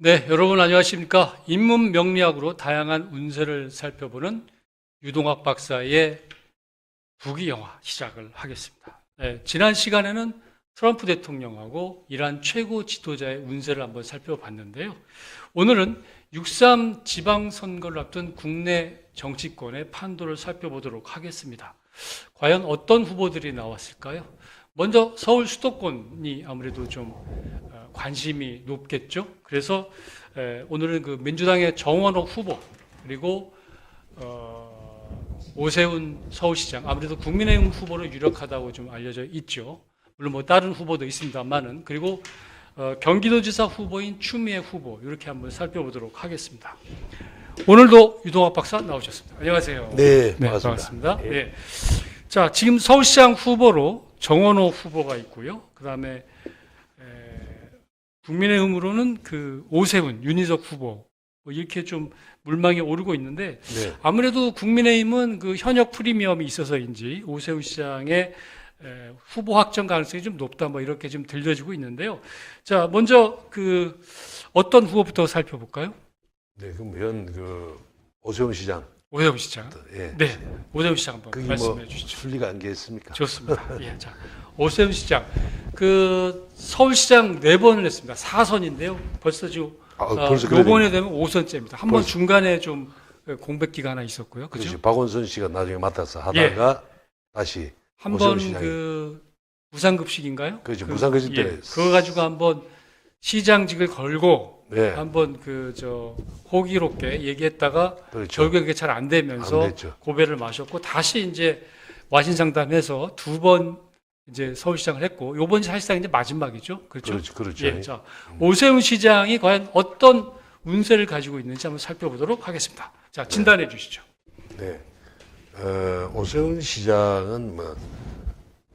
네, 여러분 안녕하십니까? 인문 명리학으로 다양한 운세를 살펴보는 유동학 박사의 부귀영화 시작을 하겠습니다. 네, 지난 시간에는 트럼프 대통령하고 이란 최고 지도자의 운세를 한번 살펴봤는데요. 오늘은 6.3 지방선거를 앞둔 국내 정치권의 판도를 살펴보도록 하겠습니다. 과연 어떤 후보들이 나왔을까요? 먼저 서울 수도권이 아무래도 좀 관심이 높겠죠. 그래서 오늘은 그 민주당의 정원호 후보 그리고 오세훈 서울시장, 아무래도 국민의힘 후보로 유력하다고 좀 알려져 있죠. 물론 뭐 다른 후보도 있습니다만은, 그리고 경기도지사 후보인 추미애 후보, 이렇게 한번 살펴보도록 하겠습니다. 오늘도 유동학 박사 나오셨습니다. 안녕하세요. 네, 반갑습니다. 네. 자, 지금 서울시장 후보로 정원호 후보가 있고요. 그 다음에 국민의힘으로는 그 오세훈, 윤희석 후보, 뭐 이렇게 좀 물망에 오르고 있는데, 네. 아무래도 국민의힘은 그 현역 프리미엄이 있어서인지 오세훈 시장의 후보 확정 가능성이 좀 높다, 뭐 이렇게 좀 들려지고 있는데요. 자, 먼저 그 어떤 후보부터 살펴볼까요? 네, 그럼 오세훈 시장. 오세훈 시장. 예. 네, 오세훈 시장 한번 그게 말씀해 뭐 주시죠. 순리가 안겠습니까? 좋습니다. 예, 자, 오세훈 시장. 그 서울시장 4번을 했습니다. 4선인데요. 벌써 지금 벌써 요번에 되면 5선째입니다. 한 번 벌써. 중간에 좀 공백 기간 하나 있었고요. 그죠? 그렇지. 박원순 씨가 나중에 맡아서 하다가 다시 한 오세훈 번 시장이. 그 무상급식인가요? 그렇죠. 무상급식 때. 그거 가지고 한번 시장직을 걸고 네. 한번 호기롭게 얘기했다가 그렇죠. 결국에 그게 잘 안 되면서 안 됐죠. 고배를 마셨고 다시 이제 와신상담해서 2번 이제 서울시장을 했고, 요번 사실상 이제 마지막이죠. 그렇죠? 그렇죠. 예, 자, 오세훈 시장이 과연 어떤 운세를 가지고 있는지 한번 살펴보도록 하겠습니다. 자, 진단해 주시죠. 네. 오세훈 시장은 뭐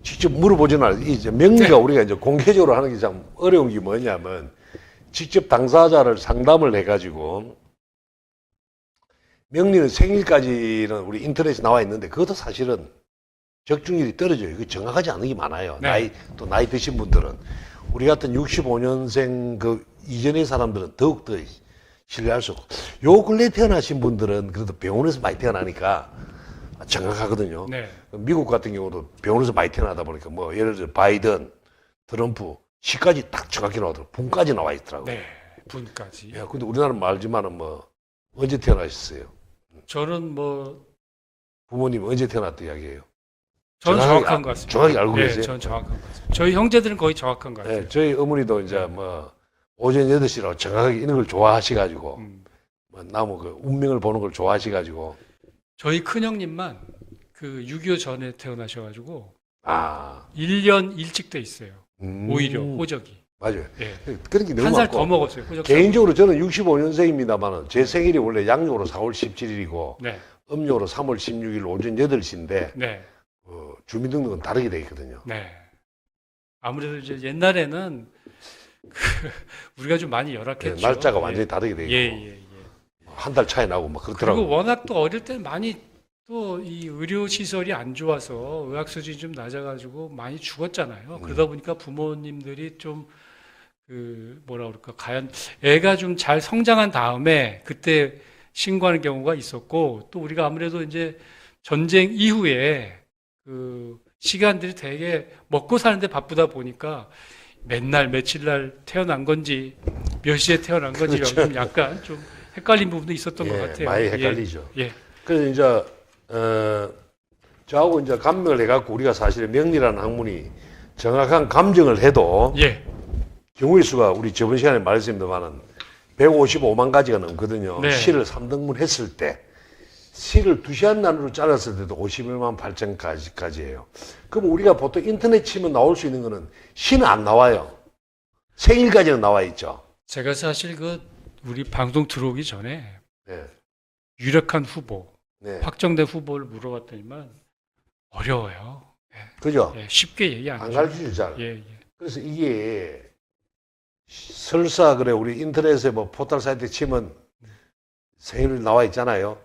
직접 물어보지는 않아요. 이제 명리가 우리가 이제 공개적으로 하는 게 참 어려운 게 뭐냐면, 직접 당사자를 상담을 해가지고, 명리는 생일까지는 우리 인터넷에 나와 있는데, 그것도 사실은 적중률이 떨어져요. 그 정확하지 않은 게 많아요. 네. 나이 드신 분들은. 우리 같은 65년생 그 이전의 사람들은 더욱더 신뢰할 수 없고, 요 근래 태어나신 분들은 그래도 병원에서 많이 태어나니까 정확하거든요. 네. 미국 같은 경우도 병원에서 많이 태어나다 보니까 뭐 예를 들어 바이든, 트럼프, 시까지 딱 정확히 나오더라고요. 분까지 나와 있더라고요. 네, 분까지. 야, 근데 우리나라는 알지만은 뭐 언제 태어나셨어요? 저는 뭐 부모님 언제 태어났다 이야기예요? 저는 정확하게 정확한 것 같습니다. 정확히 알고 네, 계세요? 저는 정확한 것 같습니다. 저희 형제들은 거의 정확한 것 같아요. 네, 저희 어머니도 이제 뭐 오전 8시라고 정확하게 이런 걸 좋아하셔가지고 뭐 나무 그 운명을 보는 걸 좋아하셔가지고 저희 큰형님만 그 6.25 전에 태어나셔가지고 1년 일찍 돼 있어요. 오히려 호적이. 맞아요. 예. 그런 게 너무 한 살 많고 더 먹었어요. 호적. 개인적으로 저는 65년생입니다만은 제 생일이 원래 양력으로 4월 17일이고 네, 음력으로 3월 16일 오전 8시인데 네, 주민등록은 다르게 돼 있거든요. 네. 아무래도 이제 옛날에는 우리가 좀 많이 열악했죠. 네, 날짜가 완전히 다르게 돼 있고 예. 한 달 차이 나고 막 그리고 그렇더라고요. 워낙 또 어릴 때 많이 또 이 의료 시설이 안 좋아서 의학 수준이 좀 낮아가지고 많이 죽었잖아요. 그러다 보니까 부모님들이 좀 그 뭐라 그럴까, 과연 애가 좀 잘 성장한 다음에 그때 신고하는 경우가 있었고, 또 우리가 아무래도 이제 전쟁 이후에 그 시간들이 되게 먹고 사는데 바쁘다 보니까 맨날 며칠 날 태어난 건지 몇 시에 태어난 건지 그렇죠. 좀 약간 좀 헷갈린 부분도 있었던 것 같아요. 많이 헷갈리죠. 예. 그래서 이제 저하고 이제 감명을 해갖고 우리가 사실은 명리라는 학문이 정확한 감정을 해도 예. 경우의 수가 우리 저번 시간에 말했습니다만은 155만 가지가 넘거든요. 네. 시를 3등분 했을 때 시를 2시간 단위로 잘랐을 때도 51만 8천 가지예요. 그럼 우리가 보통 인터넷 치면 나올 수 있는 거는 시는 안 나와요. 생일까지는 나와 있죠. 제가 사실 그 우리 방송 들어오기 전에 네. 유력한 후보, 네. 확정된 후보를 물어봤더니만 어려워요. 그죠? 예, 쉽게 얘기 안 안 해요. 가르쳐주죠. 잘. 예. 그래서 이게 설사 그래 우리 인터넷에 뭐 포털 사이트 치면 생일 나와 있잖아요.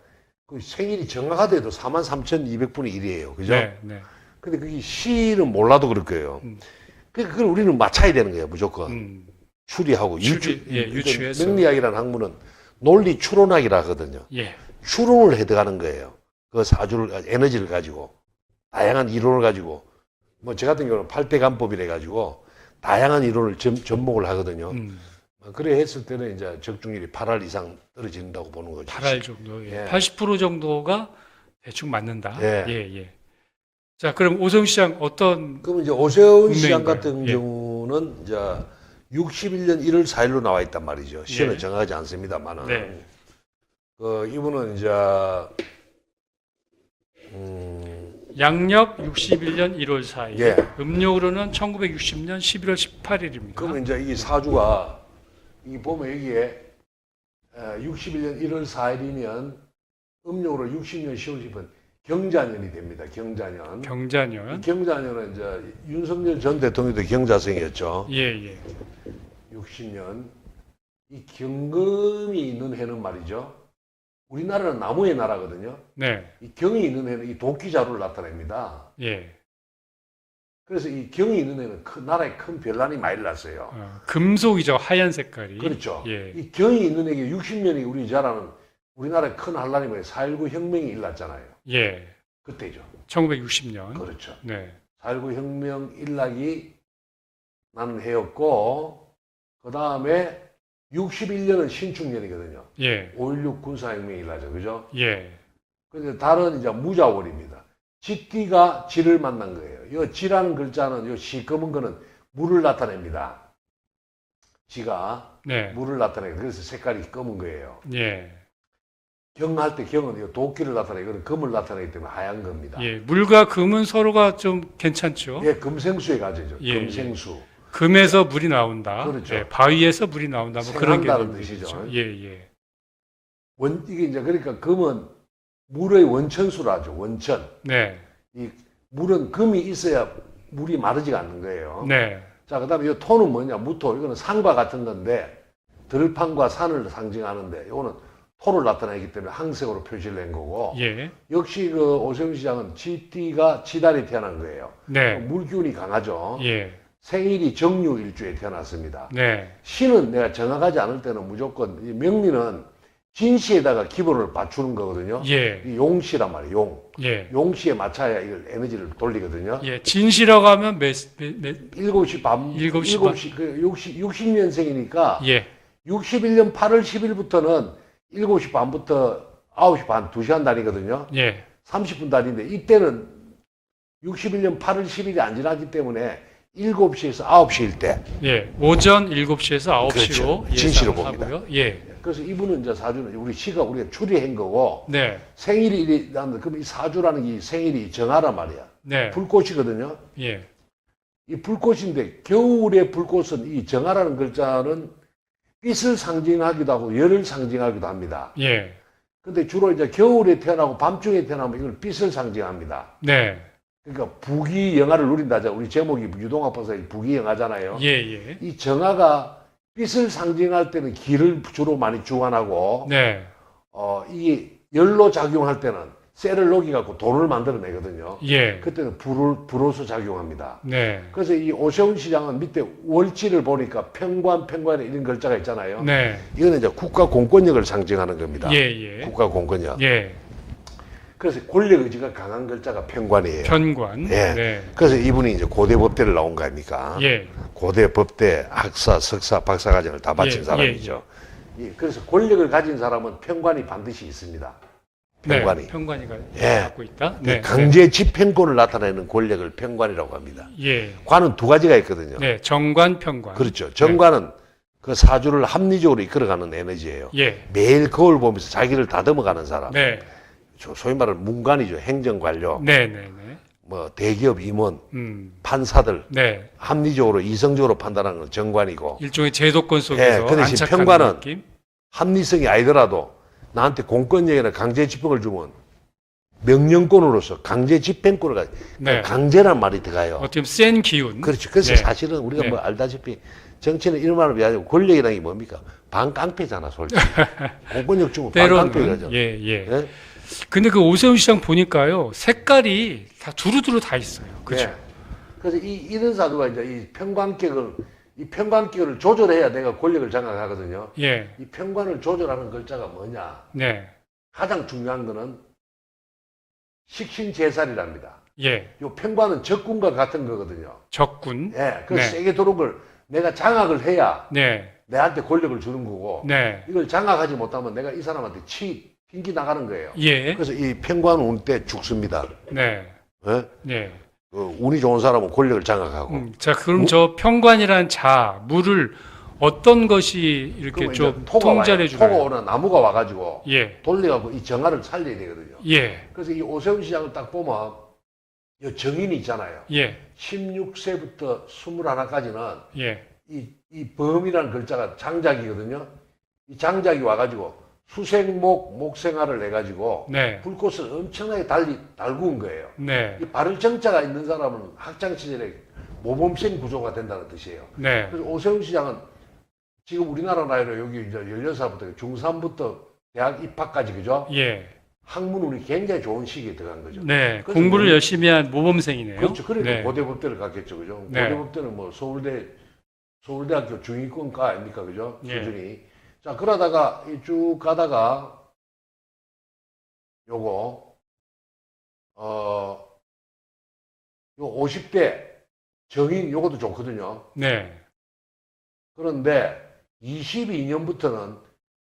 그 생일이 정확하대도 43,200분의 1이에요. 그죠? 네. 근데 그게 시는 몰라도 그럴 거예요. 그러니까 그걸 우리는 맞춰야 되는 거예요, 무조건. 추리하고 유추해서. 명리학이라는 학문은 논리 추론학이라 하거든요. 예. 추론을 해득하는 거예요. 그 사주를 에너지를 가지고 다양한 이론을 가지고 뭐 저 같은 경우는 8대 간법이래 가지고 다양한 이론을 접목을 하거든요. 그래 했을 때는 이제 적중률이 8할 이상 떨어진다고 보는 거죠. 8할 정도. 예. 예. 80% 정도가 대충 맞는다. 예. 예. 자, 그럼 오세훈 시장 어떤 그럼 이제 오세훈 시장 운명인가요? 같은 예. 경우는 이제 61년 1월 4일로 나와 있단 말이죠. 시는 예. 정하지 않습니다만은. 네. 이분은 이제 양력 61년 1월 4일, 예. 음력으로는 1960년 11월 18일입니다. 그러면 이제 이 사주가 이 보면 여기에 61년 1월 4일이면 음력으로 60년 10월 10일 경자년이 됩니다. 경자년. 경자년. 이 경자년은 이제 윤석열 전 대통령도 경자생이었죠. 예. 60년. 이 경금이 있는 해는 말이죠. 우리나라는 나무의 나라거든요. 네. 이 경이 있는 해는 이 도끼자루를 나타냅니다. 예. 그래서 이 경이 있는 해는 나라에 큰 변란이 많이 났어요. 금속이죠. 하얀 색깔이. 그렇죠. 예. 이 경이 있는 해에 60년이 우리 자라는 우리나라의 큰 한란이 뭐예요? 4.19 혁명이 일어났잖아요. 예. 그때죠. 1960년. 그렇죠. 네. 4.19 혁명 일락이 나는 해였고, 그 다음에 61년은 신축년이거든요. 예. 5.16 군사혁명이 일어나죠. 그죠? 예. 근데 다른 이제 무자월입니다. 쥐띠가 쥐를 만난 거예요. 이 쥐라는 글자는 이 시꺼먼 거는 물을 나타냅니다. 쥐가 네. 물을 나타내요. 그래서 색깔이 검은 거예요. 예. 경할 때 경은 이 도끼를 나타내고 이거는 금을 나타내기 때문에 하얀 겁니다. 예. 물과 금은 서로가 좀 괜찮죠. 예, 금생수의 가지죠. 예, 금생수. 금에서 물이 나온다. 그렇죠. 예. 바위에서 물이 나온다. 뭐 그런 생한다는 개념이죠. 뜻이죠. 예. 이게 이제 그러니까 금은 물의 원천수라죠. 원천. 네. 이 물은 금이 있어야 물이 마르지가 않는 거예요. 네. 자, 그 다음에 이 토는 뭐냐? 무토. 이거는 산과 같은 건데, 들판과 산을 상징하는데, 이거는 토를 나타내기 때문에 항색으로 표시를 낸 거고, 예. 역시 그 오세훈 시장은 쥐띠가 쥐달이 태어난 거예요. 네. 물기운이 강하죠. 예. 생일이 정유일주에 태어났습니다. 네. 시는 내가 정확하지 않을 때는 무조건, 이 명리는 진시에다가 기본을 맞추는 거거든요. 예. 이 용시란 말이에요, 용. 예. 용시에 맞춰야 이걸 에너지를 돌리거든요. 예. 진시라고 하면 몇 7시 반, 7시 반. 60년생이니까 예. 61년 8월 10일부터는 7시 반부터 9시 반 2시간 다니거든요. 예. 30분 다니는데 이때는 61년 8월 10일이 안 지나기 때문에 7시에서 9시일 때. 예. 오전 7시에서 9시로 그렇죠. 진시로 예상하고요. 예. 그래서 이분은 이제 사주는 우리 시가 우리가 추리한 거고 네. 생일이 나는데 그럼 이 사주라는 이 생일이 정하란 말이야. 네. 불꽃이거든요. 예. 이 불꽃인데 겨울의 불꽃은 이 정하라는 글자는 빛을 상징하기도 하고 열을 상징하기도 합니다. 예. 근데 주로 이제 겨울에 태어나고 밤중에 태어나면 이걸 빛을 상징합니다. 네. 그러니까 부귀영화를 누린다자 우리 제목이 유동학 박사의 부귀영화잖아요. 예. 이 정화가 빛을 상징할 때는 기를 주로 많이 주관하고 네. 이게 열로 작용할 때는 쇠를 녹여갖고 돌을 만들어내거든요. 예. 그때는 불로서 작용합니다. 네. 그래서 이 오세훈 시장은 밑에 월지를 보니까 평관에 이런 글자가 있잖아요. 네. 이거는 이제 국가 공권력을 상징하는 겁니다. 예. 국가 공권력. 예. 그래서 권력 의지가 강한 글자가 평관이에요. 편관. 예. 네. 그래서 이분이 이제 고대 법대를 나온 거 아닙니까? 예. 고대 법대 학사, 석사, 박사과정을 다 마친 예, 사람이죠. 예, 그래서 권력을 가진 사람은 평관이 반드시 있습니다. 평관이. 네. 평관이 예. 갖고 있다. 네. 강제 집행권을 나타내는 권력을 평관이라고 합니다. 예. 관은 두 가지가 있거든요. 네. 정관, 평관. 그렇죠. 정관은 그 사주를 합리적으로 이끌어가는 에너지예요. 예. 매일 거울 보면서 자기를 다듬어가는 사람. 네. 소위 말하는 문관이죠. 행정관료, 네. 뭐 대기업 임원, 판사들 네. 합리적으로 이성적으로 판단하는 건 정관이고 일종의 제도권 속에서 그 대신 안착하는 평관은 느낌. 합리성이 아니더라도 나한테 공권력이나 강제 집행을 주면 명령권으로서 강제 집행권을 가지. 네. 강제란 말이 들어가요. 어떻게 보면 센 기운. 그렇죠. 그래서 네. 사실은 우리가 네. 뭐 알다시피 정치는 이런 말을 비하면 권력이라는 게 뭡니까? 반깡패잖아, 솔직히. 공권력 주면 반깡패가죠. 예. 근데 그 오세훈 시장 보니까요, 색깔이 다 두루두루 다 있어요. 그렇죠? 예. 그래서 이런 사주가 이제 이 평관격을 이 편관기를 조절해야 내가 권력을 장악하거든요. 예. 이 편관을 조절하는 글자가 뭐냐? 네. 가장 중요한 거는 식신제살이랍니다. 예. 요 편관은 적군과 같은 거거든요. 적군. 예, 그 네. 세게 들어온 걸 내가 장악을 해야 네. 내한테 권력을 주는 거고, 네. 이걸 장악하지 못하면 내가 이 사람한테 튕기 나가는 거예요. 예. 그래서 이 편관 운 때 죽습니다. 네. 예? 네. 운이 좋은 사람은 권력을 장악하고. 자, 그럼 저 편관이란 자, 물을 어떤 것이 이렇게 그러면 좀 이제 토가 통제해 와요. 주나요? 토가 오나 나무가 와가지고 예. 돌려갖고 이 정화를 살려야 되거든요. 예. 그래서 이 오세훈 시장을 딱 보면 이 정인이 있잖아요. 예. 16세부터 21까지는 예. 이 범이라는 글자가 장작이거든요. 이 장작이 와가지고 수생목, 목생화를 내가지고 네. 불꽃을 엄청나게 달구은 거예요. 네. 이 발을 정자가 있는 사람은 학창시절에 모범생 구조가 된다는 뜻이에요. 네. 그래서 오세훈 시장은 지금 우리나라 나이로 여기 이제 16살부터 중3부터 대학 입학까지 그죠? 예. 학문운이 굉장히 좋은 시기에 들어간 거죠. 네. 그래서 공부를 뭐- 열심히 한 모범생이네요. 그렇죠. 그러니까 네. 고대법대를 갔겠죠. 그죠? 네. 고대법대는 뭐 서울대학교 중위권과 아닙니까? 그죠? 예. 수준이. 자, 그러다가 이 쭉 가다가 요거, 요 50대 정인 요것도 좋거든요. 네. 그런데 22년부터는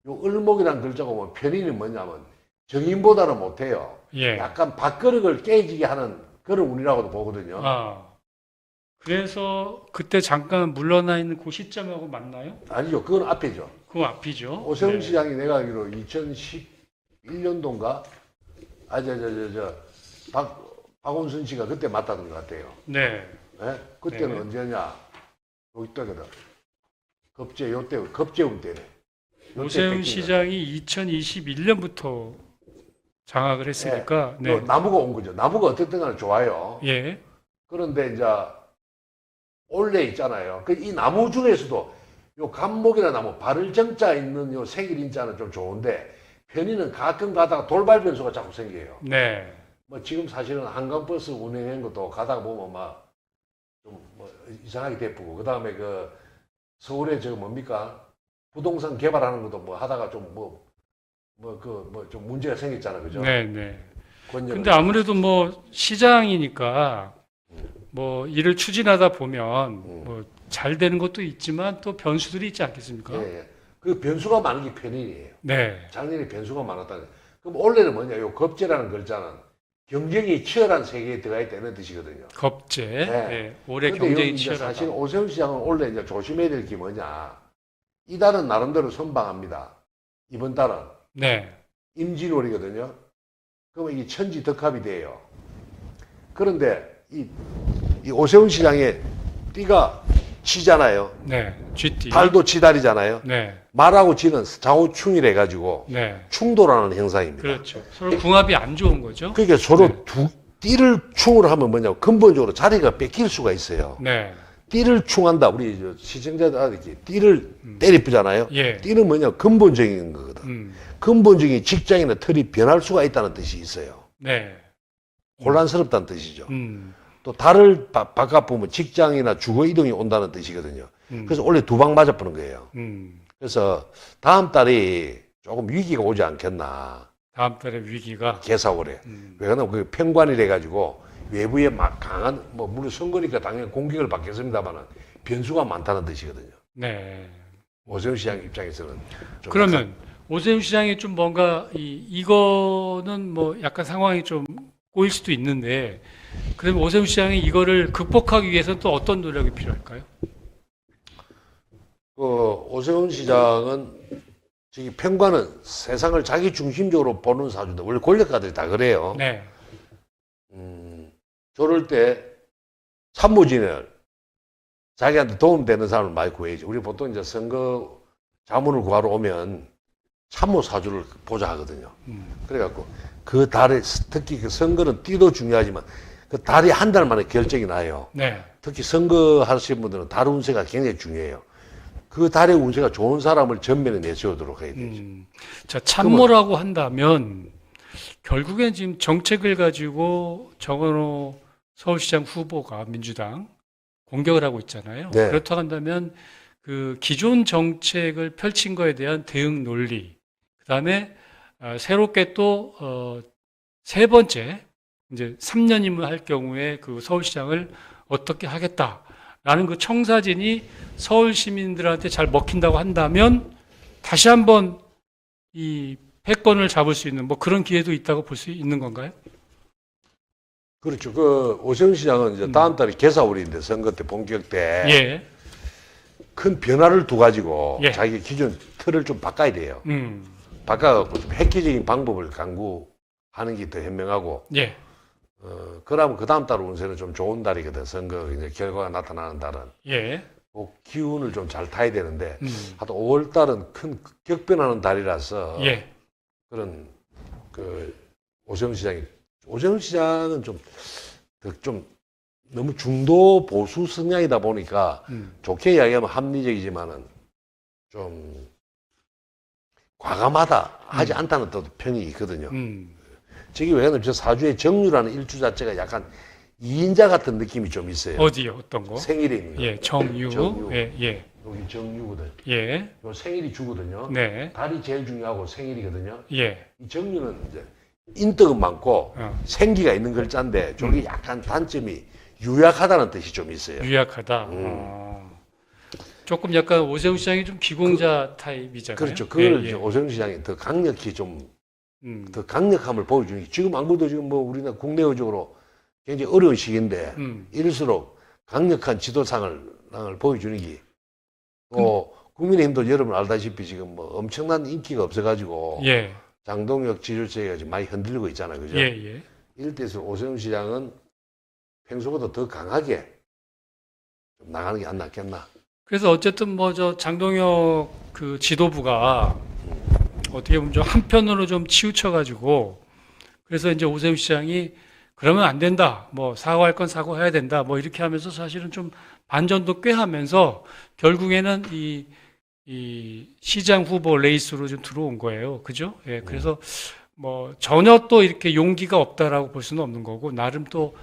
요 을목이라는 글자가 뭐 편인이 뭐냐면 정인보다는 못해요. 예. 약간 밥그릇을 깨지게 하는 그런 운이라고도 보거든요. 아. 그래서 그때 잠깐 물러나 있는 그 시점하고 맞나요? 아니죠. 그건 앞이죠. 그 앞이죠. 오세훈 네. 시장이 내가 알기로 2011년도인가? 박원순 씨가 그때 맡았던 것 같아요. 네. 예? 그때는 네. 언제냐? 여기 때거든. 급제운 때네. 요때 오세훈 뺏긴 시장이 2021년부터 장악을 했으니까. 거죠. 네. 나무가 온 거죠. 나무가 어쨌든 간에 좋아요. 예. 그런데 이제 올해 있잖아요. 이 나무 중에서도 요 감목이나 나무, 발을 정자 있는 요 생일인자는 좀 좋은데 편의는 가끔 가다가 돌발 변수가 자꾸 생겨요. 네. 뭐 지금 사실은 한강버스 운행한 것도 가다가 보면 막 좀 뭐 이상하게 대쁘고 그 다음에 그 서울에 저 뭡니까 부동산 개발하는 것도 뭐 하다가 좀 좀 문제가 생겼잖아, 그죠? 네, 네. 권력을. 근데 아무래도 뭐 시장이니까 뭐 일을 추진하다 보면 뭐 잘 되는 것도 있지만 또 변수들이 있지 않겠습니까? 예, 예. 그 변수가 많은 게 편인이에요. 네. 작년에 변수가 많았다는. 그럼 올해는 뭐냐? 요 겁제라는 글자는 경쟁이 치열한 세계에 들어가 있다는 뜻이거든요. 겁제. 네. 네. 올해 근데 경쟁이 여기 이제 치열하다. 사실 오세훈 시장은 원래 이제 조심해야 될 게 뭐냐? 이달은 나름대로 선방합니다. 이번 달은 네. 임진월이거든요. 그러면 이게 천지 덕합이 돼요. 그런데 이 오세훈 시장의 띠가 치잖아요. 네. GT. 달도 치달이잖아요. 네. 말하고 지는 좌우충이래 가지고 네. 충돌하는 행사입니다. 그렇죠. 서로 궁합이 안 좋은 거죠. 그러니까 서로 네. 띠를 충을 하면 뭐냐면 근본적으로 자리가 뺏길 수가 있어요. 네. 띠를 충한다. 우리 시청자들 이렇게 띠를 때리쁘잖아요. 예. 띠는 뭐냐 근본적인 거거든. 근본적인 직장이나 틀이 변할 수가 있다는 뜻이 있어요. 네. 혼란스럽다는 뜻이죠. 음. 또 달을 바깥 보면 직장이나 주거 이동이 온다는 뜻이거든요. 그래서 원래 두 방 맞아보는 거예요. 그래서 다음 달이 조금 위기가 오지 않겠나. 다음 달에 위기가. 개사월에. 왜 그러냐면 그 편관이래 가지고 외부에 막 강한 뭐 물론 선거니까 당연히 공격을 받겠습니다만은 변수가 많다는 뜻이거든요. 네. 오세훈 시장 입장에서는 좀 그러면 오세훈 시장이 좀 뭔가 이거는 뭐 약간 상황이 좀 꼬일 수도 있는데 그러면 오세훈 시장이 이거를 극복하기 위해서 또 어떤 노력이 필요할까요? 그 오세훈 시장은 저기 편관은 세상을 자기 중심적으로 보는 사주다. 원래 권력가들이 다 그래요. 네. 저럴 때 참모진을 자기한테 도움되는 사람을 많이 구해야지. 우리 보통 이제 선거 자문을 구하러 오면 참모 사주를 보자 하거든요. 그래갖고 그 달에 특히 그 선거는 띠도 중요하지만 그 달이 한 달 만에 결정이 나요. 네. 특히 선거 하시는 분들은 달 운세가 굉장히 중요해요. 그 달의 운세가 좋은 사람을 전면에 내세우도록 해야 되죠. 자, 참모라고 한다면 결국엔 지금 정책을 가지고 정원호 서울시장 후보가 민주당 공격을 하고 있잖아요. 네. 그렇다고 한다면 그 기존 정책을 펼친 거에 대한 대응 논리, 그다음에 새롭게 또 세 번째 이제 3년임을 할 경우에 그 서울시장을 어떻게 하겠다라는 그 청사진이 서울 시민들한테 잘 먹힌다고 한다면 다시 한번 이 패권을 잡을 수 있는 뭐 그런 기회도 있다고 볼 수 있는 건가요? 그렇죠. 그 오세훈 시장은 이제 다음 달에 개사월인데 선거 때 본격 때 예. 큰 변화를 두 가지고 예. 자기 기존 틀을 좀 바꿔야 돼요. 음. 바꿔갖고 좀 획기적인 방법을 강구하는 게 더 현명하고, 예. 그러면 그 다음 달 운세는 좀 좋은 달이거든. 선거 이제 결과가 나타나는 달은. 예. 그 기운을 좀 잘 타야 되는데, 음. 하여튼 5월 달은 큰 격변하는 달이라서, 예. 그런, 오세훈 시장은 좀 너무 중도 보수 성향이다 보니까, 좋게 이야기하면 합리적이지만은 좀 과감하다 하지 않다는 또 평이 있거든요. 저기 왜냐면 저 사주의 정유라는 일주 자체가 약간 2인자 같은 느낌이 좀 있어요. 어디요? 어떤 거? 생일에 있는 거. 예, 정유. 예, 예. 여기 정유거든. 예. 요 생일이 주거든요. 네. 달이 제일 중요하고 생일이거든요. 예. 이 정유는 이제 인덕은 많고 생기가 있는 글자인데 저게 약간 단점이 유약하다는 뜻이 좀 있어요. 유약하다. 조금 약간 오세훈 시장이 좀 기공자 타입이잖아요. 그렇죠. 그걸 예, 이제 예. 오세훈 시장이 더 강력히 더 강력함을 보여주는 게 지금 안 그래도 지금 뭐 우리나라 국내적으로 굉장히 어려운 시기인데 이럴수록 강력한 지도상을 보여주는 게 국민의힘도 여러분 알다시피 지금 뭐 엄청난 인기가 없어가지고 예. 장동혁 지지율세가 지금 많이 흔들리고 있잖아요. 그죠? 예, 예. 이럴 때일수록 오세훈 시장은 평소보다 더 강하게 좀 나가는 게 안 낫겠나. 그래서 어쨌든 뭐 저 장동혁 그 지도부가 어떻게 보면 좀 한편으로 좀 치우쳐가지고 그래서 이제 오세훈 시장이 그러면 안 된다. 뭐 사과할 건 사과해야 된다. 뭐 이렇게 하면서 사실은 좀 반전도 꽤 하면서 결국에는 이 시장 후보 레이스로 좀 들어온 거예요. 그죠? 예. 그래서 뭐 전혀 또 이렇게 용기가 없다라고 볼 수는 없는 거고 나름 또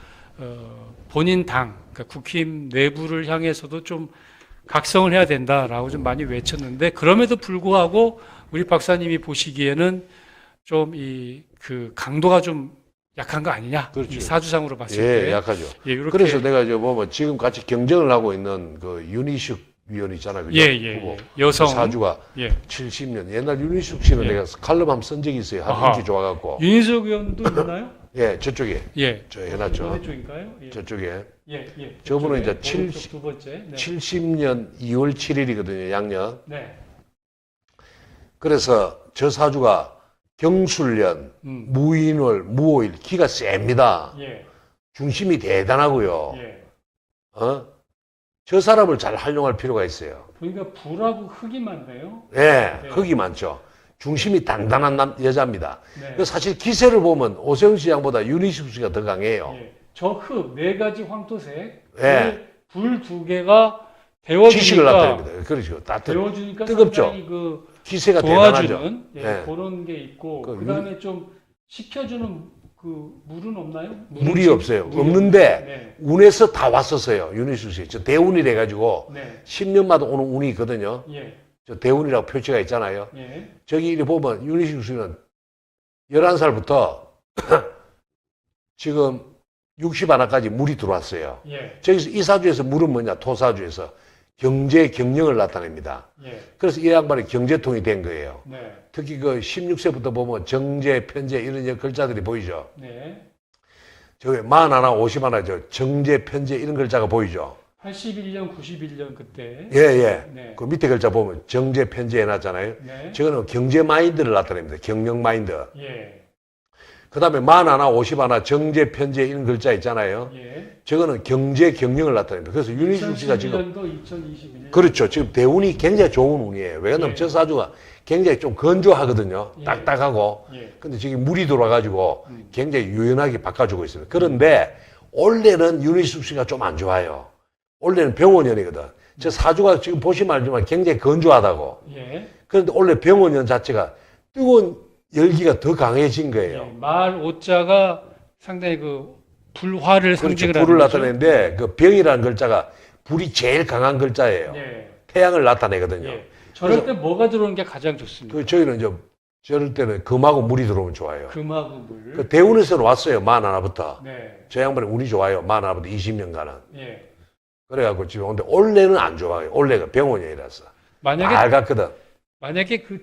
본인 당, 그러니까 국힘 내부를 향해서도 좀 각성을 해야 된다라고 좀 많이 외쳤는데 그럼에도 불구하고 우리 박사님이 보시기에는 좀 그 강도가 좀 약한 거 아니냐? 그렇죠. 이 사주상으로 봤을 예, 때. 약하죠. 예, 이렇게. 그래서 내가 이제 보면 지금 같이 경쟁을 하고 있는 그 윤희숙 위원 있잖아요. 그죠? 예, 예, 후보. 예. 여성. 그 사주가 예. 70년. 옛날 윤희숙 씨는 예. 내가 칼럼 한번 쓴 적이 있어요. 아하. 인기 좋아갖고. 윤희석 의원도 있나요? 예, 저쪽에. 예. 저 해놨죠. 어느 쪽인가요? 예. 저쪽에. 예, 예. 저분은 이제 저쪽에 오른쪽 두 번째. 네. 70년 2월 7일이거든요, 양년. 네. 그래서 저 사주가 경술년, 무인월, 무오일, 기가 셉니다. 예. 중심이 대단하고요. 예. 저 사람을 잘 활용할 필요가 있어요. 보니까 불하고 흙이 많네요. 예, 네. 흙이 많죠. 중심이 단단한 여자입니다. 네. 그 사실 기세를 보면 오세훈 시장보다 윤희숙 씨가 더 강해요. 예. 저 흙 네 가지 황토색. 예. 불 두 개가 데워주니까. 지식을 나타냅니다. 그렇죠. 데워주니까 뜨겁죠. 상당히 그 기세가 대단하죠. 도와주는 예, 예. 그런 게 있고 그 그다음에 좀 식혀주는 그 물은 없나요? 물이 좀- 없어요. 물이 없는데 운에서 다 왔었어요. 윤희숙 씨. 저 대운이래 가지고 네. 네. 10년마다 오는 운이 있거든요. 예. 저 대운이라고 표시가 있잖아요. 예. 저기 이리 보면 윤희숙 씨는 11살부터 지금 60 하나까지 물이 들어왔어요. 예. 저기서 이 사주에서 물은 뭐냐? 토사주에서 경제 경영을 나타냅니다. 예. 그래서 이 양반이 경제통이 된 거예요. 네. 특히 그 16세부터 보면 정제, 편제 이런 글자들이 보이죠. 네. 저기 41, 50 하나 저 정제, 편제 이런 글자가 보이죠. 81년, 91년 그때. 예, 예. 네. 그 밑에 글자 보면 정제, 편제 해놨잖아요. 네. 저거는 경제 마인드를 나타냅니다. 경영 마인드. 예. 그 다음에 41, 50 하나 정제, 편제 이런 글자 있잖아요. 예. 저거는 경제, 경영을 나타냅니다. 그래서 윤희숙 씨가 지금 2011년도 2021년. 그렇죠. 지금 대운이 굉장히 좋은 운이에요. 왜냐하면 예. 저 사주가 굉장히 좀 건조하거든요. 예. 딱딱하고. 예. 근데 지금 물이 들어와가지고 굉장히 유연하게 바꿔주고 있습니다. 그런데 올해는 윤희숙 씨가 좀 안 좋아요. 올해는 병원년이거든. 저 사주가 지금 보시면 알지만 굉장히 건조하다고. 예. 그런데 올해 병원년 자체가 뜨거운 열기가 더 강해진 예. 거예요. 말 오자가 상당히 그 불화를 그렇죠. 상징을 불을 하는 거죠. 나타내는데 그 병이라는 글자가 불이 제일 강한 글자예요. 예. 태양을 나타내거든요. 예. 저럴 때 뭐가 들어오는 게 가장 좋습니까? 그 저희는 이제 저럴 때는 금하고 물이 들어오면 좋아요. 금하고 물. 그 대운에서는 왔어요. 만 하나부터. 네. 저 양반이 운이 좋아요. 만 하나부터 20년간은. 예. 그래갖고 지금 근데 올해는 안 좋아요. 올해가 병원이라서. 만약에 빨갛거든. 만약에 그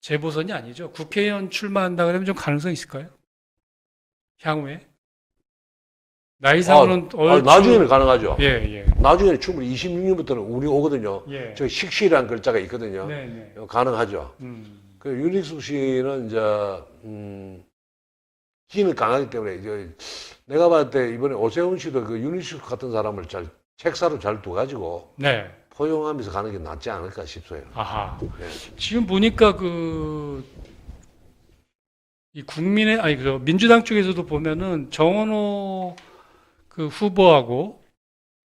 재보선이 아니죠. 국회의원 출마한다 그러면 좀 가능성 있을까요? 향후에 나이상으로는 나중에는 가능하죠. 예, 예. 나중에는 충분히 26년부터는 운이 오거든요. 예. 저 식시라는 글자가 있거든요. 네, 네. 가능하죠. 그 윤익숙 씨는 이제 기는 강하기 때문에 이제 내가 봤을 때 이번에 오세훈 씨도 그 윤익숙 같은 사람을 잘 책사로 잘 둬가지고 네. 포용하면서 가는 게 낫지 않을까 싶어요. 아하. 네. 지금 보니까 이 민주당 쪽에서도 보면은 정원호 그 후보하고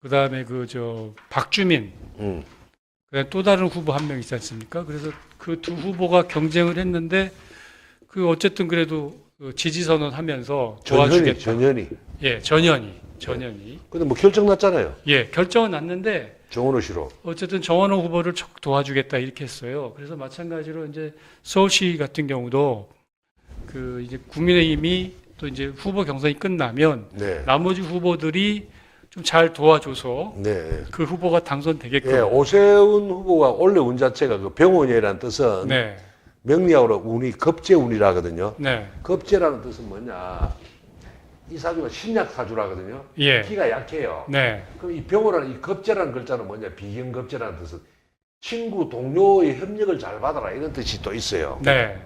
그다음에 박주민 그다음에 또 다른 후보 한 명 있지 않습니까? 그래서 그 두 후보가 경쟁을 했는데 그 어쨌든 그래도 지지 선언하면서 도와주겠다. 전현희. 예, 전현희. 근데 뭐 결정 났잖아요. 예, 결정은 났는데 정원호 씨로. 어쨌든 정원호 후보를 도와주겠다 이렇게 했어요. 그래서 마찬가지로 이제 서울시 같은 경우도 그 이제 국민의힘이 또 이제 후보 경선이 끝나면 네. 나머지 후보들이 좀 잘 도와줘서 네. 그 후보가 당선되게끔. 예, 오세훈 후보가 원래 운 자체가 그 병원이라는 뜻은 네. 명리학으로 운이 급제운이라 하거든요. 네. 급제라는 뜻은 뭐냐? 이 사주가 신약 사주라거든요. 예. 기가 약해요. 네. 그럼 이 병호라는 이 급제라는 글자는 뭐냐? 비경급제라는 뜻은 친구, 동료의 협력을 잘 받아라 이런 뜻이 또 있어요. 네.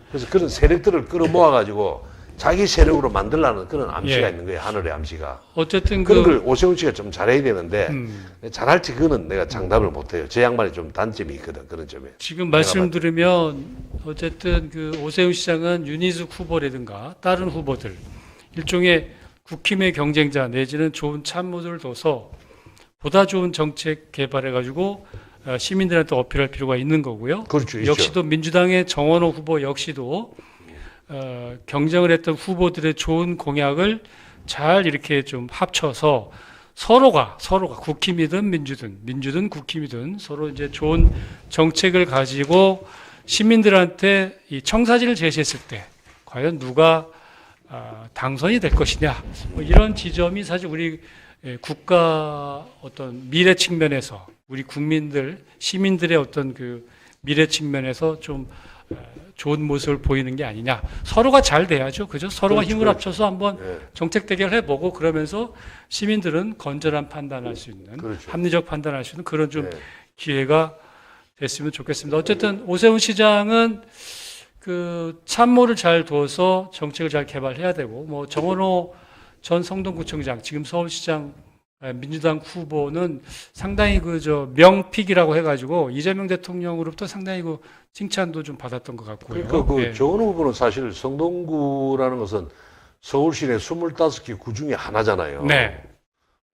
그래서 그런 세력들을 끌어모아가지고 자기 세력으로 만들라는 그런 암시가 예. 있는 거예요. 하늘의 암시가. 어쨌든 그런 걸 오세훈 씨가 좀 잘해야 되는데 음. 잘할지 그거는 내가 장담을 못해요. 제 양반이 좀 단점이 있거든. 그런 점에. 지금 말씀 들으면 어쨌든 그 오세훈 시장은 윤희숙 후보라든가 다른 후보들 일종의 국힘의 경쟁자 내지는 좋은 참모들을 둬서 보다 좋은 정책 개발해 가지고 시민들한테 어필할 필요가 있는 거고요. 그렇죠. 있죠. 역시도 민주당의 정원호 후보 역시도 경쟁을 했던 후보들의 좋은 공약을 잘 이렇게 좀 합쳐서 서로가 국힘이든 민주든 국힘이든 서로 이제 좋은 정책을 가지고 시민들한테 이 청사진을 제시했을 때 과연 누가 당선이 될 것이냐 뭐 이런 지점이 사실 우리 국가 어떤 미래 측면에서 우리 국민들 시민들의 어떤 그 미래 측면에서 좀 좋은 모습을 보이는 게 아니냐. 서로가 잘 돼야죠. 그죠? 서로가 그렇죠, 힘을 그렇죠. 합쳐서 한번 네. 정책 대결해보고 그러면서 시민들은 건전한 판단할 수 있는 그렇죠. 합리적 판단할 수 있는 그런 좀 네. 기회가 됐으면 좋겠습니다. 어쨌든 오세훈 시장은 그 참모를 잘 두어서 정책을 잘 개발해야 되고 뭐 정원호 전 성동구청장 지금 서울시장 민주당 후보는 상당히 명픽이라고 해가지고 이재명 대통령으로부터 상당히 그 칭찬도 좀 받았던 것 같고요. 그러니까 예. 정원호 후보는 사실 성동구라는 것은 서울 시내 25개 구 중에 하나잖아요. 네.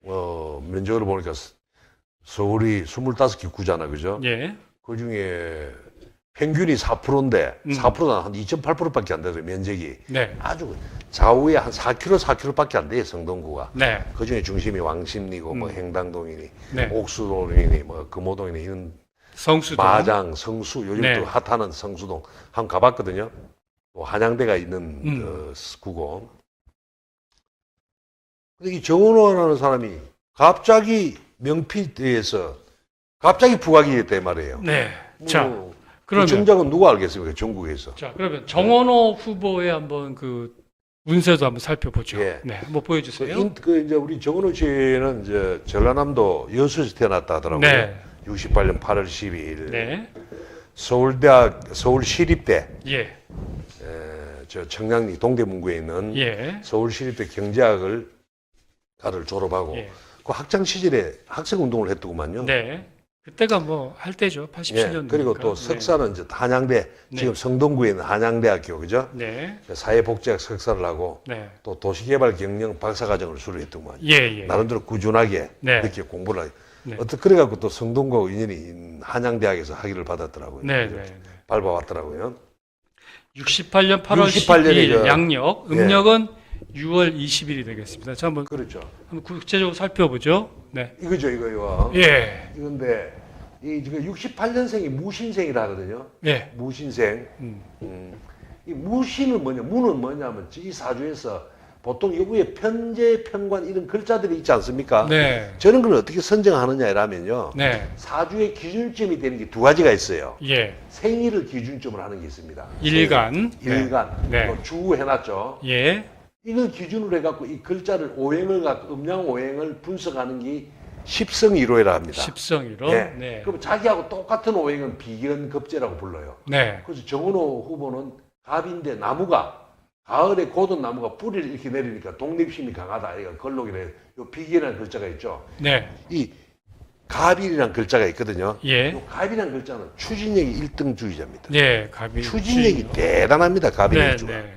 면적으로 보니까 서울이 25개 구잖아, 그죠? 예. 그 중에 평균이 4%인데 4%는 한 2.8%밖에 안 돼요, 면적이. 네. 아주 좌우에 한 4km밖에 안 돼요, 성동구가. 네. 그 중에 중심이 왕십리고 뭐 행당동이니 네. 옥수동이니 뭐 금호동이니 이런 성수동. 마장, 성수 요즘 네. 또 핫하는 성수동 한번 가봤거든요. 또 한양대가 있는 그 구고. 근데 이 정원호라는 사람이 갑자기 명피대에서 갑자기 부각이 됐단 말이에요. 네. 뭐, 자, 그 그러면 정작은 누가 알겠습니까? 전국에서. 자, 그러면 정원호 후보의 한번 그 운세도 한번 살펴보죠. 예. 네. 한번 보여주세요. 이제 우리 정원호 씨는 이제 전라남도 여수에서 태어났다 하더라고요. 네. 68년 8월 12일. 네. 서울시립대 예. 저 청량리 동대문구에 있는 예. 서울시립대 경제학을 졸업하고 예. 그 학창 시절에 학생 운동을 했더구만요. 네. 그때가 뭐 할 때죠. 예, 87년. 그리고 또 석사는 이제 한양대 네. 지금 성동구에 있는 한양대학교 그죠? 네. 사회복지학 석사를 하고 네. 또 도시개발 경영 박사과정을 수료했더구만. 예, 예. 나름대로 꾸준하게 네. 이렇게 공부를 하고 네. 그래갖고 또 성동구하고 인연이 한양대학에서 학위를 받았더라고요. 네, 네, 네. 밟아왔더라고요. 68년 8월 68년에 12일 그- 양력, 음력은 6월 20일이 되겠습니다. 자, 그렇죠. 한번 구체적으로 살펴보죠. 네. 이거죠, 이거. 예. 이건데 이 지금 68년생이 무신생이라 하거든요. 예. 무신생. 이 무신은 뭐냐? 무는 뭐냐면 이 사주에서 보통 이 위에 편제, 편관 이런 글자들이 있지 않습니까? 네. 저는 그걸 어떻게 선정하느냐라면요. 네. 사주의 기준점이 되는 게 두 가지가 있어요. 예. 생일을 기준점으로 하는 게 있습니다. 일간. 일간. 네. 뭐 주 해놨죠. 예. 이걸 기준으로 해갖고 이 글자를 오행을 갖고 음양 오행을 분석하는 게 십성이로라 합니다. 십성이로. 네. 네. 그럼 자기하고 똑같은 오행은 비견급제라고 불러요. 네. 그래서 정은호 후보는 갑인데 나무가 가을에 고든 나무가 뿌리를 이렇게 내리니까 독립심이 강하다. 이거 걸록이래. 요 비견이라는 글자가 있죠. 네. 이 갑이라는 글자가 있거든요. 예. 이 갑이라는 글자는 추진력이 1등주의자입니다. 네. 갑이. 추진력이 대단합니다. 갑이라는 네. 주가. 네.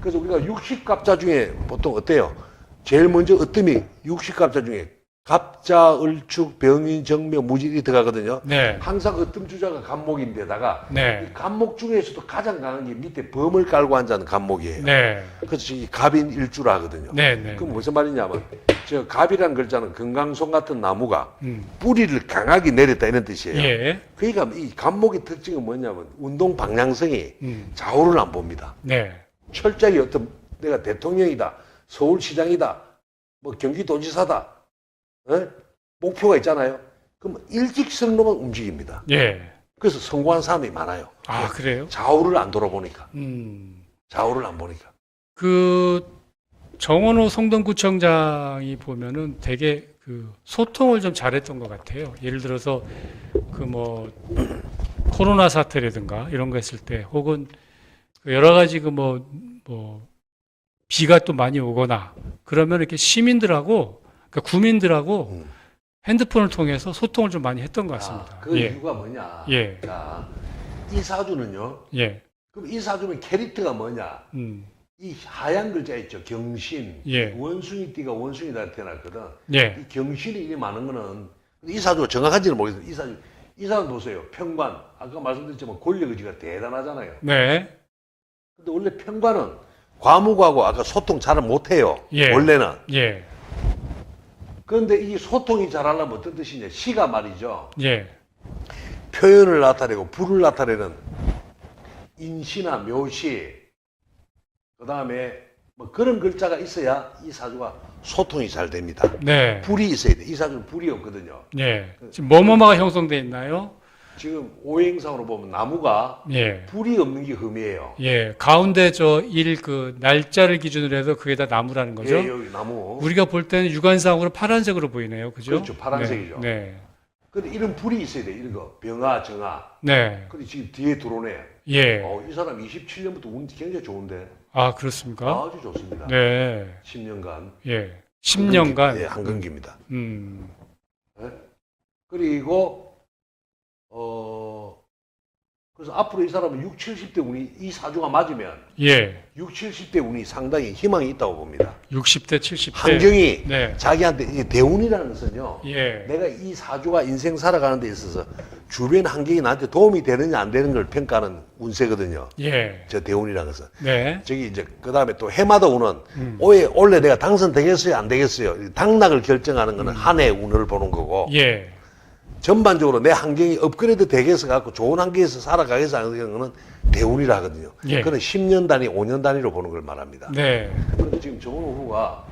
그래서 우리가 60갑자 중에 보통 어때요? 제일 먼저 어뜸이 60갑자 중에 갑자, 을축, 병인, 정묘, 무질이 들어가거든요. 네. 항상 어뜸 주자가 갑목인데다가 네. 이 갑목 중에서도 가장 강한 게 밑에 범을 깔고 앉아는 갑목이에요. 네. 그래서 이 갑인 일주라 하거든요. 네. 네. 그럼 무슨 말이냐면 저 갑이라는 글자는 금강송 같은 나무가 음. 뿌리를 강하게 내렸다 이런 뜻이에요. 예. 그러니까 이 갑목의 특징은 뭐냐면 운동 방향성이 음. 좌우를 안 봅니다. 네. 철저하게 어떤 내가 대통령이다, 서울시장이다, 뭐 경기도지사다, 목표가 있잖아요. 그럼 일직선로만 움직입니다. 예. 그래서 성공한 사람이 많아요. 아, 그래요? 좌우를 안 돌아보니까. 음. 좌우를 안 보니까. 그 정원호 성동구청장이 보면은 되게 그 소통을 좀 잘했던 것 같아요. 예를 들어서 그 뭐 코로나 사태라든가 이런 거 했을 때 혹은 여러 가지 그 뭐 비가 또 많이 오거나 그러면 이렇게 시민들하고 그러니까 구민들하고 핸드폰을 통해서 소통을 좀 많이 했던 것 같습니다. 그 예. 이유가 뭐냐? 예. 자, 이 사주는요. 예. 그럼 이 사주는 캐릭터가 뭐냐? 음. 이 하얀 글자 있죠. 경신. 예. 원숭이띠가 원숭이다 태어났거든. 예. 이 경신이 이리 많은 거는 이 사주가 정확한지는 모르겠어요. 이 사주 보세요. 편관. 아까 말씀드렸지만 권력 의지가 대단하잖아요. 네. 근데 원래 편관은 과묵하고 아까 소통 잘 못해요. 예. 원래는. 예. 그런데 이 소통이 잘하려면 어떤 뜻이냐. 시가 말이죠. 예. 표현을 나타내고 불을 나타내는 인시나 묘시, 그 다음에 뭐 그런 글자가 있어야 이 사주가 소통이 잘 됩니다. 네. 불이 있어야 돼. 이 사주는 불이 없거든요. 예. 지금 뭐뭐가 형성돼 있나요? 지금 오행상으로 보면 나무가 예. 불이 없는 게 흠이에요. 예. 가운데 저 그 날짜를 기준으로 해서 그게 다 나무라는 거죠. 예, 여기 나무. 우리가 볼 때는 육안상으로 파란색으로 보이네요. 그죠? 그렇죠. 파란색이죠. 네. 근데 이런 불이 있어야 돼. 이런 거. 병화, 정화. 네. 근데 지금 뒤에 들어오네. 예. 이 사람 27년부터 운이 굉장히 좋은데. 아, 그렇습니까? 아주 좋습니다. 네. 10년간. 예. 10년간. 예, 한근기입니다. 예? 그리고 그래서 앞으로 이 사람은 60, 70대 운이 이 사주가 맞으면 예. 60, 70대 운이 상당히 희망이 있다고 봅니다. 60대, 70대. 환경이 네. 자기한테 이 대운이라는 것은요. 예. 내가 이 사주가 인생 살아가는 데 있어서 주변 환경이 나한테 도움이 되느냐 안 되는 걸 평가하는 운세거든요. 예. 저 대운이라는 것은. 네. 저기 이제 그다음에 또 해마다 운은 올해 내가 당선되겠어요 안 되겠어요. 당락을 결정하는 거는 한 해 운을 보는 거고. 예. 전반적으로 내 환경이 업그레이드 되겠어 갖고 좋은 환경에서 살아가겠어 하는 거는 대운이라 하거든요. 예. 그건 10년 단위, 5년 단위로 보는 걸 말합니다. 네. 그런데 지금 정은호 후보가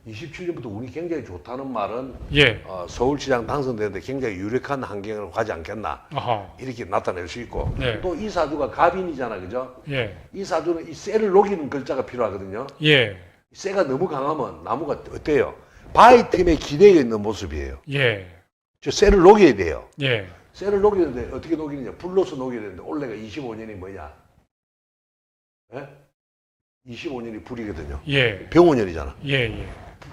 27년부터 운이 굉장히 좋다는 말은 예. 서울시장 당선되는데 굉장히 유력한 환경을 가지 않겠나 아하. 이렇게 나타낼 수 있고 네. 또 이 사주가 갑인이잖아, 그죠? 예. 이 사주는 이 쇠를 녹이는 글자가 필요하거든요. 예. 쇠가 너무 강하면 나무가 어때요? 바위 틈에 기대어 있는 모습이에요. 예. 저 쇠를 녹여야 돼요. 예. 쇠를 녹이는데 어떻게 녹이느냐? 불로서 녹여야 되는데 올해가 25년이 뭐냐? 예? 25년이 불이거든요. 예. 병원년이잖아. 예. 예.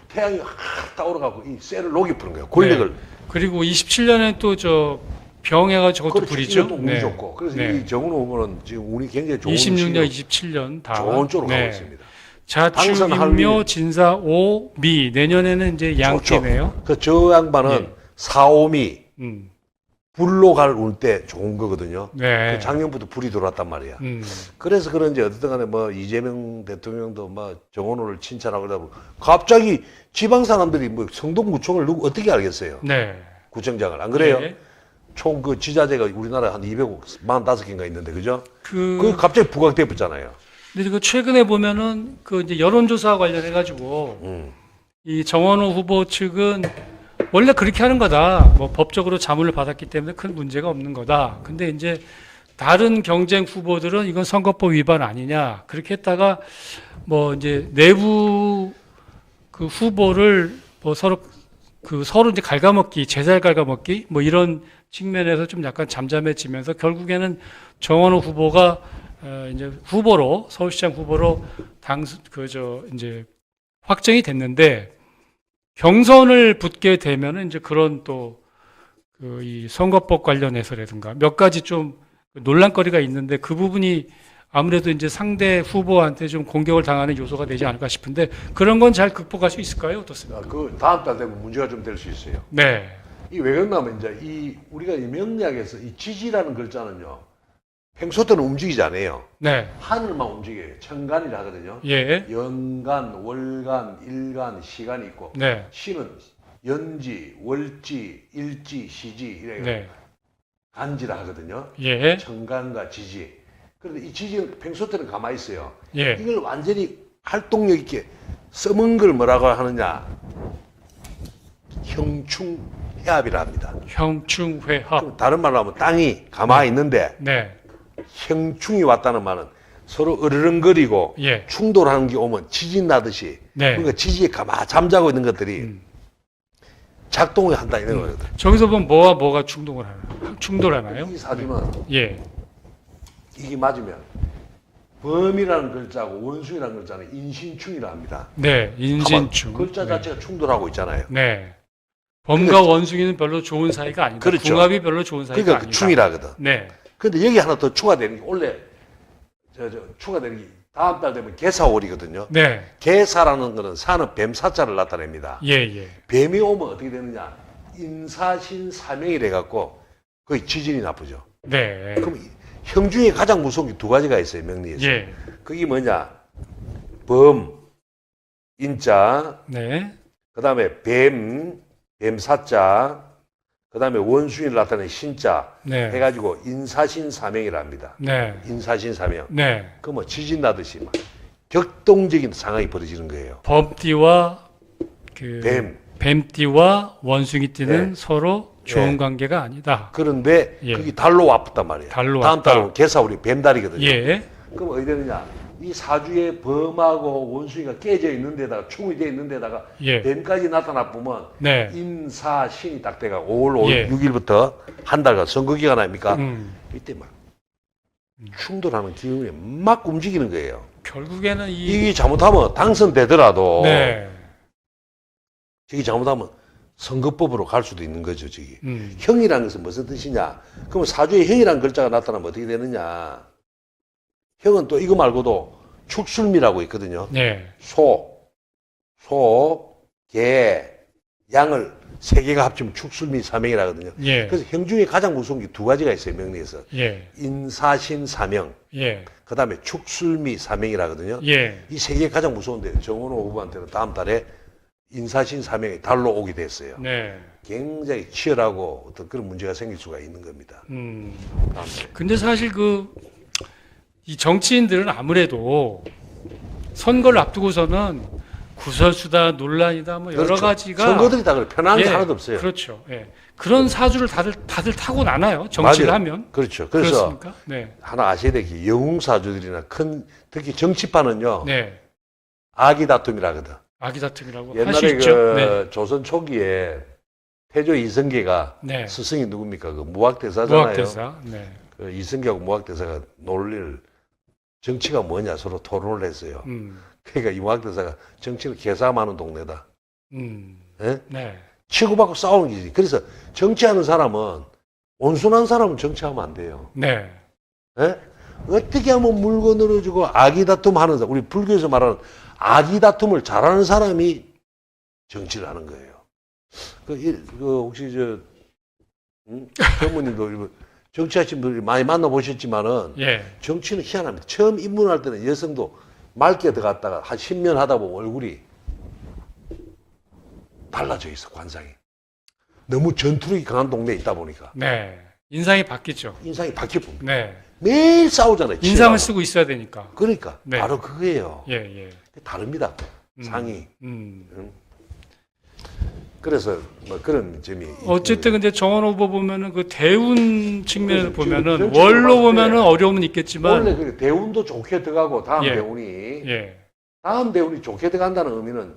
태양이 확 타오르갖고 이 쇠를 녹여 푸는 거예요. 권력을. 네. 그리고 27년에 또 저 병해가지고 저것도 그렇죠. 불이죠. 이것도 운이 좋고. 그래서 네. 이 정은호 후보는 지금 운이 굉장히 좋은 26년, 시기로 27년 다 좋은 쪽으로 네. 가고 있습니다. 자축, 당선 인묘, 진사, 오, 미. 내년에는 이제 양띠네요. 그 저 양반은 예. 사오미, 음. 불로 갈 때 좋은 거거든요. 네. 그 작년부터 불이 들어왔단 말이야. 그래서 그런지 어쨌든 간에 뭐 이재명 대통령도 뭐 정원호를 칭찬하고 그러다 보면 갑자기 지방 사람들이 뭐 성동구청을 어떻게 알겠어요? 네. 구청장을. 안 그래요? 예. 총 그 지자체가 우리나라에 한 245개인가 있는데, 그죠? 그 그게 갑자기 부각돼 붙잖아요. 근데 그 최근에 보면은 그 이제 여론조사 관련해 가지고 이 정원호 후보 측은 원래 그렇게 하는 거다. 뭐 법적으로 자문을 받았기 때문에 큰 문제가 없는 거다. 근데 이제 다른 경쟁 후보들은 이건 선거법 위반 아니냐. 그렇게 했다가 뭐 이제 내부 그 후보를 뭐 서로 이제 갉아먹기, 제살 갉아먹기 뭐 이런 측면에서 좀 약간 잠잠해지면서 결국에는 정원호 후보가 이제 후보로 서울시장 후보로 이제 확정이 됐는데 경선을 붙게 되면은 이제 그런 또 그 이 선거법 관련해서라든가 몇 가지 좀 논란거리가 있는데 그 부분이 아무래도 이제 상대 후보한테 좀 공격을 당하는 요소가 되지 않을까 싶은데 그런 건 잘 극복할 수 있을까요? 어떻습니까? 그 다음 달 되면 문제가 좀 될 수 있어요. 네. 이 왜 그러냐면 이제 우리가 이 명리학에서 이 지지라는 글자는요, 평소 때는 움직이지 않아요. 네. 하늘만 움직여요. 천간이라 하거든요. 예. 연간, 월간, 일간, 시간이 있고, 네. 시는 연지, 월지, 일지, 시지 이래 네. 간지라 하거든요. 예. 천간과 지지. 그런데 이 지지는 평소 때는 가만히 있어요. 예. 이걸 완전히 활동력 있게 써먹은 걸 뭐라고 하느냐? 형충회합이라 합니다. 형충회합. 그럼 다른 말로 하면 땅이 가만히 있는데 네. 형충이 왔다는 말은 서로 으르렁거리고 예. 충돌하는 게 오면 지진 나듯이 네. 그러니까 지지에 가만히 잠자고 있는 것들이 작동을 한다 이런 거거든. 저기서 보면 뭐와 뭐가 충돌하나요? 이 사주는 예. 이게 맞으면 범이라는 글자하고 원숭이라는 글자는 인신충이라 합니다. 네. 인신충. 봐봐, 글자 자체가 충돌하고 있잖아요. 네. 범과 원숭이는 별로 좋은 사이가 아니다. 그렇죠. 궁합이 별로 좋은 사이가 그러니까 아니다. 그 충이라거든. 네. 근데 여기 하나 더 추가되는 게 원래 추가되는 게 다음 달 되면 개사월이거든요. 네. 개사라는 거는 사는 뱀 사자를 나타냅니다. 예, 예. 뱀이 오면 어떻게 되느냐? 인사신사명이 돼갖고 거의 지진이 나쁘죠. 네. 그럼 형 중에 가장 무서운 게 두 가지가 있어요, 명리에서. 예. 그게 뭐냐? 범, 인자, 네. 그 다음에 뱀 사자, 그 다음에 원숭이를 나타내는 신자 네. 해가지고 인사신사명이라 합니다. 네. 인사신사명. 네. 그 뭐 지진 나듯이 막 격동적인 상황이 벌어지는 거예요. 범띠와 그 뱀. 뱀띠와 원숭이띠는 네. 서로 좋은 네. 관계가 아니다. 그런데 예. 그게 달로 와붙단 말이에요. 달로 다음 왔다. 달은 개사월이 뱀달이거든요. 예. 그럼 어디 되느냐? 이 사주에 범하고 원숭이가 깨져 있는 데다가 충이 되어 있는 데다가 예. 뱀까지 나타나 보면 네. 임사신이 딱 돼가 5월 예. 6일부터 한 달간 선거 기간 아닙니까? 이때 막 충돌하는 기운이 막 움직이는 거예요. 결국에는 이게 잘못하면 당선되더라도 네. 저기 잘못하면 선거법으로 갈 수도 있는 거죠. 저기 음. 형이라는 것은 무슨 뜻이냐? 그러면 사주에 형이라는 글자가 나타나면 어떻게 되느냐? 형은 또 이거 말고도 축술미라고 있거든요. 네. 소, 개, 양을 세 개가 합치면 축술미 사명이라 하거든요. 예. 그래서 형 중에 가장 무서운 게 두 가지가 있어요, 명리에서. 예. 인사신 사명, 예. 그 다음에 축술미 사명이라 하거든요. 예. 이 세 개 가장 무서운데 정원호 후보한테는 다음 달에 인사신 사명이 달로 오게 됐어요. 네. 굉장히 치열하고 어떤 그런 문제가 생길 수가 있는 겁니다. 다음 달에. 근데 사실 이 정치인들은 아무래도 선거를 앞두고서는 구설수다, 논란이다, 뭐 여러 그렇죠. 가지가 선거들이 다 그래. 편한 게 예, 하나도 없어요. 그렇죠. 예. 그런 사주를 다들 타고 나나요? 정치를 맞아요. 하면. 그렇죠. 그래서 그렇습니까? 네. 하나 아셔야 될 게 영웅사주들이나 특히 정치판은요. 네. 아기 다툼이라거든. 아기 다툼이라고 할 수 옛날에 있죠. 네. 조선 초기에 태조 이성계가 네. 스승이 누굽니까? 그 무학대사잖아요. 무학대사. 네. 그 이성계하고 무학대사가 논리를 정치가 뭐냐 서로 토론을 했어요. 그러니까 이 무학대사가 정치를 개삼하는 동네다. 예? 네. 치고받고 싸우는 기지. 그래서 정치하는 사람은 온순한 사람은 정치하면 안 돼요. 네. 예? 어떻게 하면 물건으로 주고 아기 다툼 하는 사람, 우리 불교에서 말하는 아기 다툼을 잘하는 사람이 정치를 하는 거예요. 혹시 전무님도 정치하신 분들이 많이 만나보셨지만은 예. 정치는 희한합니다. 처음 입문할 때는 여성도 맑게 들어갔다가 한 10년 하다 보면 얼굴이 달라져 있어, 관상이. 너무 전투력이 강한 동네에 있다 보니까 네. 인상이 바뀌죠. 인상이 바뀌어봅니다. 네. 매일 싸우잖아요. 인상을 치열하고. 쓰고 있어야 되니까. 그러니까 네. 바로 그거예요. 예, 예. 다릅니다. 상이. 음. 그래서 뭐 그런 점이 어쨌든 근데 정원 후보 보면은 그 대운 측면에서 그래서 보면은 전체적으로 월로 봤을 때 보면은 어려움은 있겠지만 원래 그 대운도 좋게 들어가고 다음 예. 대운이 예. 다음 대운이 좋게 들어간다는 의미는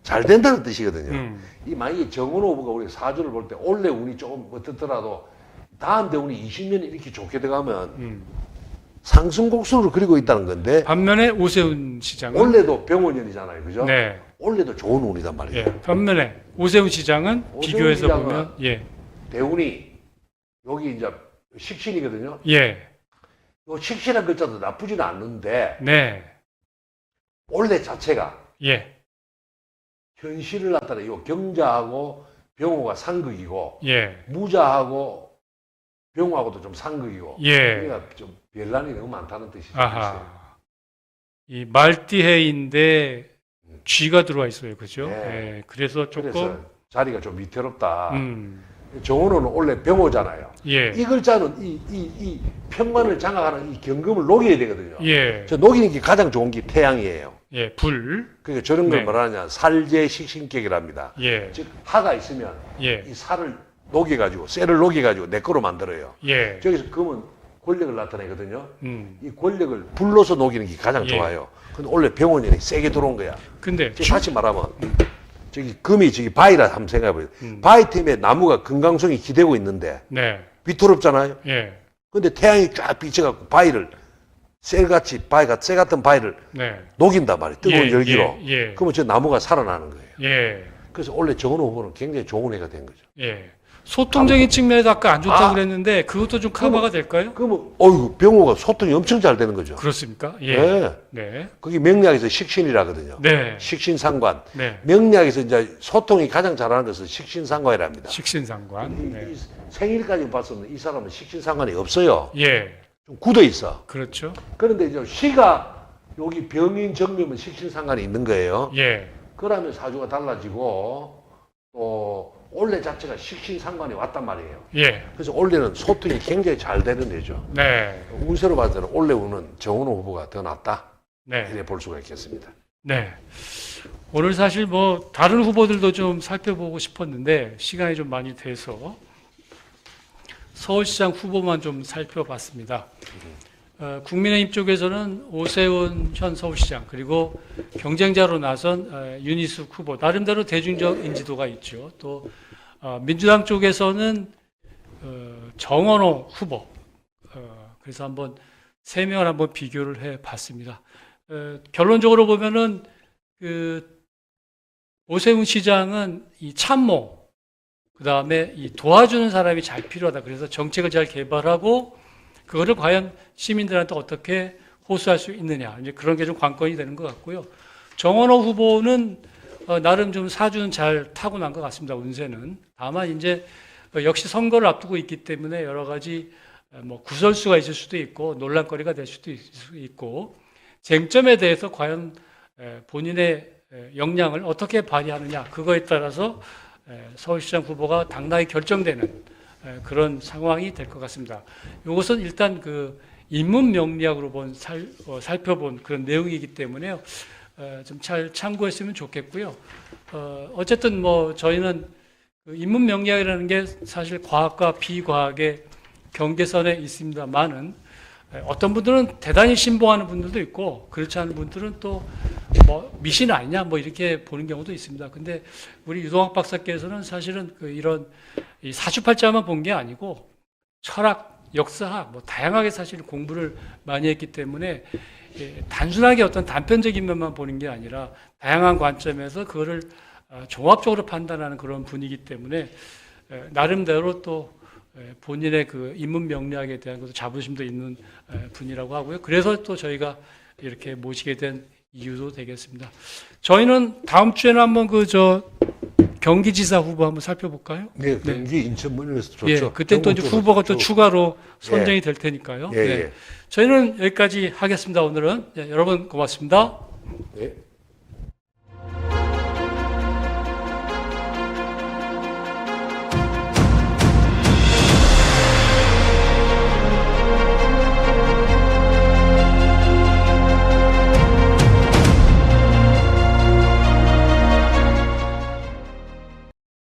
잘 된다는 뜻이거든요. 음. 이 만약에 정원 후보가 우리 사주를 볼 때 원래 운이 조금 어떻더라도 다음 대운이 20년 이렇게 좋게 들어가면 상승곡선으로 그리고 있다는 건데 반면에 오세훈 시장은 원래도 병원년이잖아요, 그죠? 네. 원래도 좋은 운이단 말이에요. 예. 반면에 오세훈 시장은 오세훈 비교해서 시장은 보면 예. 대운이 여기 이제 식신이거든요. 예. 이 식신한 글자도 나쁘지는 않는데 네. 원래 자체가 예. 현실을 갖다가 이 경자하고 병호가 상극이고 예. 무자하고 병호하고도 좀 상극이고 예. 그러니까 좀 별난이 너무 많다는 뜻이죠. 아하. 이 말띠해인데 쥐가 들어와 있어요. 그죠? 네. 예. 그래서 조금 그래서 자리가 좀 위태롭다. 음. 정원호는 원래 병호잖아요. 예. 이 글자는 이 평만을 장악하는 이 경금을 녹여야 되거든요. 예. 저 녹이는 게 가장 좋은 게 태양이에요. 예. 불. 그러니까 저런 걸 네. 뭐라 하냐 살제식신격이랍니다. 예. 즉 하가 있으면 예. 이 살을 녹여가지고 쇠를 녹여가지고 내 거로 만들어요. 예. 저기서 금은 권력을 나타내거든요. 음. 이 권력을 불로서 녹이는 게 가장 예. 좋아요. 근데 원래 병원년이 세게 들어온 거야. 근데 지금 다시 말하면 저기 금이 저기 바위라 한번 생각해보세요. 바위 팀에 나무가 건강성이 기대고 있는데 네. 위태롭잖아요. 예. 근데 태양이 쫙 비쳐갖고 바위를 쇠같이 바위가 쇠 같은 바위를 네. 녹인단 말이에요. 뜨거운 예, 열기로. 예, 예. 그러면 저 나무가 살아나는 거예요. 예. 그래서 원래 정원호 후보는 굉장히 좋은 애가 된 거죠. 예. 소통적인 측면에서 아까 안 좋다고 아. 그랬는데 그것도 좀 커버가 될까요? 그러면 어이구 병호가 소통이 엄청 잘 되는 거죠. 그렇습니까? 예. 네. 네. 그게 명리학에서 식신이라거든요. 네. 식신상관. 네. 명리학에서 이제 소통이 가장 잘하는 것은 식신상관이랍니다. 식신상관. 네. 이 생일까지 봤으면 이 사람은 식신상관이 없어요. 예. 좀 굳어 있어. 그렇죠. 그런데 이제 시가 여기 병인 정묘면 식신상관이 있는 거예요. 예. 그러면 사주가 달라지고 또 올해 자체가 식신상관이 왔단 말이에요. 예. 그래서 올해는 소통이 굉장히 잘 되는 데죠. 네. 운세로 봤을 때는 올해 운은 정은호 후보가 더 낫다. 네. 이래 볼 수가 있겠습니다. 네. 오늘 사실 뭐 다른 후보들도 좀 살펴보고 싶었는데 시간이 좀 많이 돼서 서울시장 후보만 좀 살펴봤습니다. 국민의힘 쪽에서는 오세훈 현 서울시장 그리고 경쟁자로 나선 윤희숙 후보 나름대로 대중적 인지도가 있죠. 또 민주당 쪽에서는 정원호 후보 그래서 한번 세 명을 한번 비교를 해봤습니다. 결론적으로 보면은 그 오세훈 시장은 이 참모 그 다음에 이 도와주는 사람이 잘 필요하다. 그래서 정책을 잘 개발하고 그거를 과연 시민들한테 어떻게 호소할 수 있느냐. 이제 그런 게 좀 관건이 되는 것 같고요. 정원호 후보는 나름 좀 사주는 잘 타고난 것 같습니다. 운세는. 다만 이제 역시 선거를 앞두고 있기 때문에 여러 가지 뭐 구설수가 있을 수도 있고 논란거리가 될 수도 있고 쟁점에 대해서 과연 본인의 역량을 어떻게 발휘하느냐 그거에 따라서 서울시장 후보가 당당히 결정되는 그런 상황이 될 것 같습니다. 이것은 일단 그 인문 명리학으로 살펴본 그런 내용이기 때문에요. 좀 잘 참고했으면 좋겠고요. 어쨌든 뭐 저희는 그 인문 명리학이라는 게 사실 과학과 비과학의 경계선에 있습니다만은 어떤 분들은 대단히 신봉하는 분들도 있고 그렇지 않은 분들은 또 뭐 미신 아니냐 뭐 이렇게 보는 경우도 있습니다. 근데 우리 유동학 박사께서는 사실은 그 이런 이 사주팔자만 본 게 아니고 철학, 역사학 뭐 다양하게 사실 공부를 많이 했기 때문에 단순하게 어떤 단편적인 면만 보는 게 아니라 다양한 관점에서 그거를 종합적으로 판단하는 그런 분이기 때문에 나름대로 또 본인의 그 인문 명리학에 대한 것도 자부심도 있는 분이라고 하고요. 그래서 또 저희가 이렇게 모시게 된 이유도 되겠습니다. 저희는 다음 주에는 한번 경기지사 후보 한번 살펴볼까요? 네, 경기 인천 문에서 좋죠. 예, 그때 또 이제 경북 후보가 또 쪽으로 추가로 선정이 될 테니까요. 예, 네. 예. 저희는 여기까지 하겠습니다. 오늘은. 예, 여러분 고맙습니다. 예.